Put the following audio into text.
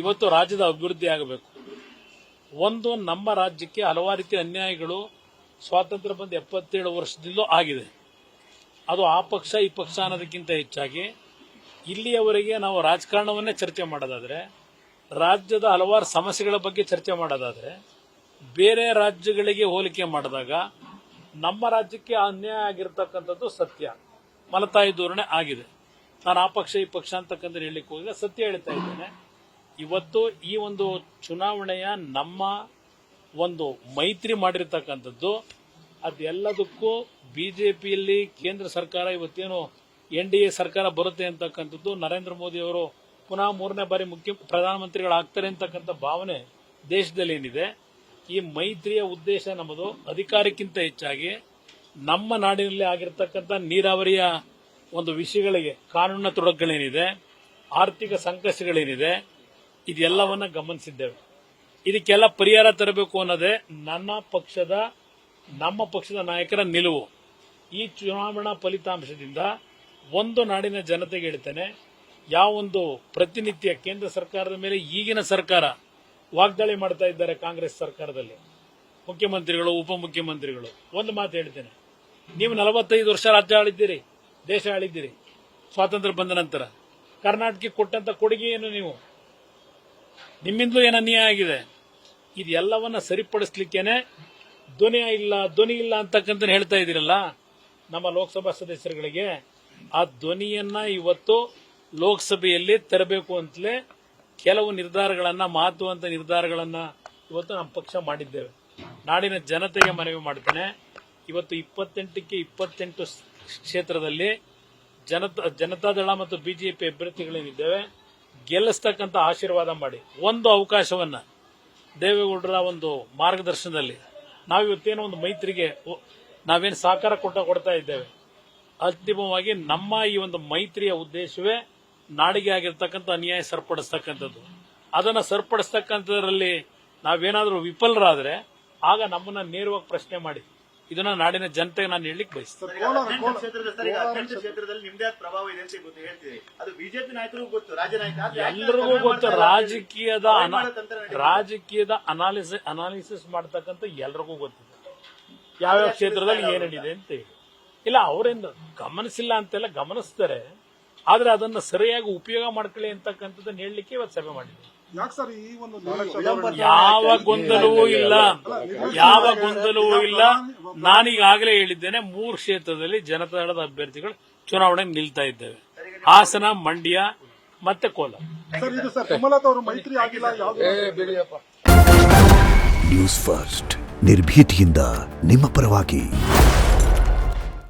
ಇವತ್ತು ರಾಜ್ಯದ ಅಭಿವೃದ್ಧಿ ಆಗಬೇಕು. ಒಂದು, ನಮ್ಮ ರಾಜ್ಯಕ್ಕೆ ಹಲವಾರು ರೀತಿಯ ಅನ್ಯಾಯಗಳು ಸ್ವಾತಂತ್ರ್ಯ ಬಂದ 77 ವರ್ಷದಿಂದಲೂ ಆಗಿದೆ. ಅದು ಆ ಪಕ್ಷ ಈ ಪಕ್ಷ ಅನ್ನೋದಕ್ಕಿಂತ ಹೆಚ್ಚಾಗಿ ಇಲ್ಲಿಯವರೆಗೆ ನಾವು ರಾಜಕಾರಣವನ್ನೇ ಚರ್ಚೆ ಮಾಡೋದಾದ್ರೆ, ರಾಜ್ಯದ ಹಲವಾರು ಸಮಸ್ಯೆಗಳ ಬಗ್ಗೆ ಚರ್ಚೆ ಮಾಡೋದಾದ್ರೆ, ಬೇರೆ ರಾಜ್ಯಗಳಿಗೆ ಹೋಲಿಕೆ ಮಾಡಿದಾಗ ನಮ್ಮ ರಾಜ್ಯಕ್ಕೆ ಅನ್ಯಾಯ ಆಗಿರತಕ್ಕಂಥದ್ದು ಸತ್ಯ. ಮಲತಾಯಿ ಧೋರಣೆ ಆಗಿದೆ. ನಾನು ಆ ಪಕ್ಷ ಈ ಪಕ್ಷ ಅಂತಕ್ಕಂಥ ಹೇಳಲಿಕ್ಕೆ ಹೋಗಿಲ್ಲ, ಸತ್ಯ ಹೇಳ್ತಾ ಇದ್ದೇನೆ. ಇವತ್ತು ಈ ಒಂದು ಚುನಾವಣೆಯ ನಮ್ಮ ಒಂದು ಮೈತ್ರಿ ಮಾಡಿರ್ತಕ್ಕಂಥದ್ದು ಅದೆಲ್ಲದಕ್ಕೂ ಬಿಜೆಪಿಯಲ್ಲಿ ಕೇಂದ್ರ ಸರ್ಕಾರ ಇವತ್ತೇನು NDA ಸರ್ಕಾರ ಬರುತ್ತೆ ಅಂತಕ್ಕಂಥದ್ದು, ನರೇಂದ್ರ ಮೋದಿ ಅವರು ಪುನಃ 3ನೇ ಬಾರಿ ಪ್ರಧಾನಮಂತ್ರಿಗಳಾಗ್ತಾರೆ ಅಂತಕ್ಕಂಥ ಭಾವನೆ ದೇಶದಲ್ಲಿ ಏನಿದೆ, ಈ ಮೈತ್ರಿಯ ಉದ್ದೇಶ ನಮ್ಮದು ಅಧಿಕಾರಕ್ಕಿಂತ ಹೆಚ್ಚಾಗಿ ನಮ್ಮ ನಾಡಿನಲ್ಲಿ ಆಗಿರತಕ್ಕಂಥ ನೀರಾವರಿಯ ಒಂದು ವಿಷಯಗಳಿಗೆ ಕಾನೂನಿನ ತೊಡಕುಗಳೇನಿದೆ, ಆರ್ಥಿಕ ಸಂಕಷ್ಟಗಳೇನಿದೆ, ಇದೆಲ್ಲವನ್ನ ಗಮನಿಸಿದ್ದೇವೆ. ಇದಕ್ಕೆಲ್ಲ ಪರಿಹಾರ ತರಬೇಕು ಅನ್ನೋದೇ ನಮ್ಮ ಪಕ್ಷದ ನಾಯಕರ ನಿಲುವು. ಈ ಚುನಾವಣಾ ಫಲಿತಾಂಶದಿಂದ ಒಂದು ನಾಡಿನ ಜನತೆಗೆ ಹೇಳ್ತೇನೆ, ಯಾವೊಂದು ಪ್ರತಿನಿತ್ಯ ಕೇಂದ್ರ ಸರ್ಕಾರದ ಮೇಲೆ ಈಗಿನ ಸರ್ಕಾರ ವಾಗ್ದಾಳಿ ಮಾಡ್ತಾ ಇದ್ದಾರೆ ಕಾಂಗ್ರೆಸ್ ಸರ್ಕಾರದಲ್ಲಿ, ಮುಖ್ಯಮಂತ್ರಿಗಳು ಉಪಮುಖ್ಯಮಂತ್ರಿಗಳು, ಒಂದು ಮಾತು ಹೇಳ್ತೇನೆ, ನೀವು 45 ವರ್ಷ ರಾಜ್ಯ ಆಳಿದ್ದೀರಿ, ದೇಶ ಆಳಿದ್ದೀರಿ. ಸ್ವಾತಂತ್ರ್ಯ ಬಂದ ನಂತರ ಕರ್ನಾಟಕಕ್ಕೆ ಕೊಟ್ಟಂತ ಕೊಡುಗೆ ಏನು? ನೀವು ನಿಮ್ಮಿಂದಲೂ ಏನು ಅನ್ಯಾಯ ಆಗಿದೆ? ಇದೆಲ್ಲವನ್ನ ಸರಿಪಡಿಸಲಿಕ್ಕೇನೆ ಧ್ವನಿ ಇಲ್ಲ ಅಂತಕ್ಕಂಥ ಹೇಳ್ತಾ ಇದ್ದೀರಲ್ಲ ನಮ್ಮ ಲೋಕಸಭಾ ಸದಸ್ಯರುಗಳಿಗೆ. ಆ ಧ್ವನಿಯನ್ನ ಇವತ್ತು ಲೋಕಸಭೆಯಲ್ಲಿ ತರಬೇಕು ಅಂತಲೇ ಕೆಲವು ನಿರ್ಧಾರಗಳನ್ನ, ಮಹತ್ವದ ನಿರ್ಧಾರಗಳನ್ನ ಇವತ್ತು ನಮ್ಮ ಪಕ್ಷ ಮಾಡಿದ್ದೇವೆ. ನಾಡಿನ ಜನತೆಗೆ ಮನವಿ ಮಾಡ್ತೇನೆ, ಇವತ್ತು 28ಕ್ಕೆ 28 ಕ್ಷೇತ್ರದಲ್ಲಿ ಜನತಾದಳ ಮತ್ತು ಬಿಜೆಪಿ ಅಭ್ಯರ್ಥಿಗಳೇನಿದ್ದೇವೆ ಗೆಲ್ಲಿಸ್ತಕ್ಕಂಥ ಆಶೀರ್ವಾದ ಮಾಡಿ, ಒಂದು ಅವಕಾಶವನ್ನ ದೇವೇಗೌಡರ ಒಂದು ಮಾರ್ಗದರ್ಶನದಲ್ಲಿ ನಾವಿವತ್ತೇನೋ ಒಂದು ಮೈತ್ರಿಗೆ ನಾವೇನು ಸಹಕಾರ ಕೊಡ್ತಾ ಇದ್ದೇವೆ. ಅಂತಿಮವಾಗಿ ನಮ್ಮ ಈ ಒಂದು ಮೈತ್ರಿಯ ಉದ್ದೇಶವೇ ನಾಡಿಗೆ ಆಗಿರ್ತಕ್ಕಂಥ ಅನ್ಯಾಯ ಸರಿಪಡಿಸ್ತಕ್ಕಂಥದ್ದು. ಅದನ್ನ ಸರಿಪಡಿಸ್ತಕ್ಕಂಥದ್ರಲ್ಲಿ ನಾವೇನಾದರೂ ವಿಫಲರಾದ್ರೆ ಆಗ ನಮ್ಮನ್ನ ನೇರವಾಗಿ ಪ್ರಶ್ನೆ ಮಾಡಿ. ಇದನ್ನ ನಾಡಿನ ಜನತೆಗೆ ನಾನು ಹೇಳಲಿಕ್ಕೆ ಬಯಸ್ತೇನೆ. ಎಲ್ಲರಿಗೂ ಗೊತ್ತು, ರಾಜಕೀಯದ ಅನಾಲಿಸಿಸ್ ಮಾಡ್ತಕ್ಕಂಥ ಎಲ್ರಿಗೂ ಗೊತ್ತಿದೆ ಯಾವ್ಯಾವ ಕ್ಷೇತ್ರದಲ್ಲಿ ಏನ್ ನಡೀದೆ ಅಂತ ಹೇಳಿ. ಇಲ್ಲ, ಅವರೇನು ಗಮನಿಸಿಲ್ಲ ಅಂತೆಲ್ಲ ಗಮನಿಸ್ತಾರೆ, ಆದ್ರೆ ಅದನ್ನ ಸರಿಯಾಗಿ ಉಪಯೋಗ ಮಾಡ್ಕೊಳ್ಳಿ ಅಂತಕ್ಕಂಥದ್ದನ್ನ ಹೇಳಲಿಕ್ಕೆ ಇವತ್ತು ಸಭೆ ಮಾಡಿದೆ. ಯಾವ ಗೊಂದಲವೂ ಇಲ್ಲ. ನಾನೀಗಾಗಲೇ ಹೇಳಿದ್ದೇನೆ, 3 ಕ್ಷೇತ್ರದಲ್ಲಿ ಜನತಾದಳದ ಅಭ್ಯರ್ಥಿಗಳು ಚುನಾವಣೆ ನಿಲ್ತಾ ಇದ್ದೇವೆ. ಹಾಸನ, ಮಂಡ್ಯ ಮತ್ತೆ ಕೋಲಾರ. ನ್ಯೂಸ್ ಫಸ್ಟ್ ನಿರ್ಭೀತಿಯಿಂದ ನಿಮ್ಮ ಪರವಾಗಿ.